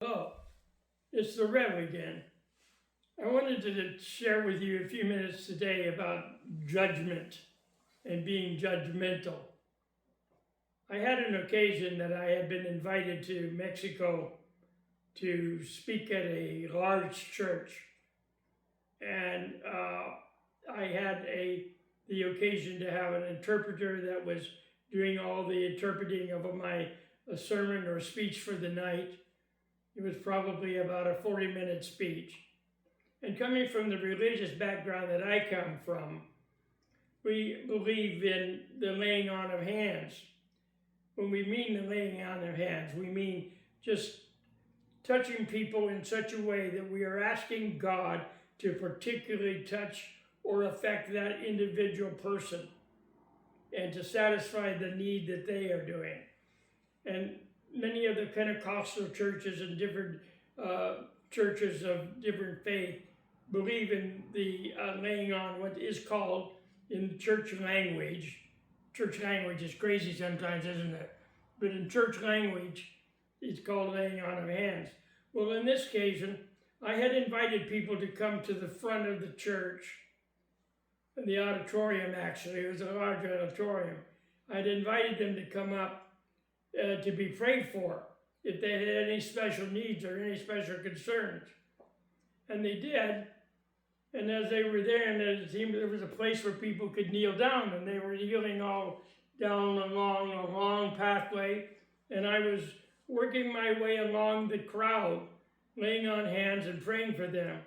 Oh, it's the Rev again. I wanted to share with you a few minutes today about judgment and being judgmental. I had an occasion that I had been invited to Mexico to speak at a large church, and I had the occasion to have an interpreter that was doing all the interpreting of my sermon or speech for the night. It was probably about a 40-minute speech. And coming from the religious background that I come from, we believe in the laying on of hands. When we mean the laying on of hands, we mean just touching people in such a way that we are asking God to particularly touch or affect that individual person and to satisfy the need that they are doing. And many of the Pentecostal churches and different churches of different faith believe in the laying on what is called in church language. Church language is crazy sometimes, isn't it? But in church language, it's called laying on of hands. Well, in this occasion, I had invited people to come to the front of the church, in the auditorium actually. It was a large auditorium. I'd invited them to come up to be prayed for if they had any special needs or any special concerns. And they did. And as they were there, and it seemed there was a place where people could kneel down, and they were kneeling all down along a long pathway. And I was working my way along the crowd, laying on hands and praying for them.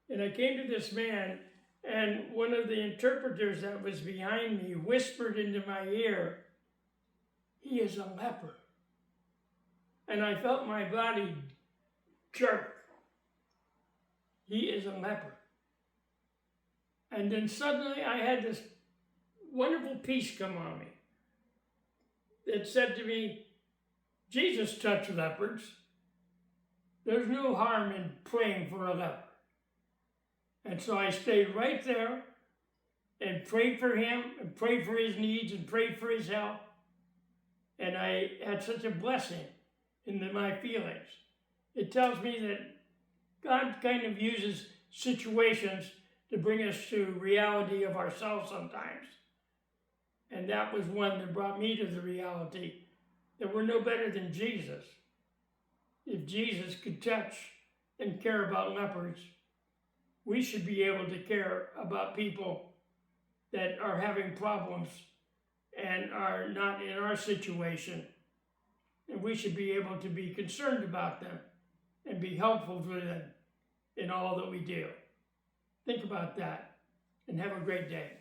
And I came to this man, and one of the interpreters that was behind me whispered into my ear, "He is a leper." And I felt my body jerk. He is a leper. And then suddenly I had this wonderful peace come on me. It said to me, Jesus touched lepers. There's no harm in praying for a leper. And so I stayed right there and prayed for him and prayed for his needs and prayed for his health. And I had such a blessing in my feelings. It tells me that God kind of uses situations to bring us to reality of ourselves sometimes. And that was one that brought me to the reality that we're no better than Jesus. If Jesus could touch and care about lepers, we should be able to care about people that are having problems and are not in our situation. And we should be able to be concerned about them and be helpful to them in all that we do. Think about that and have a great day.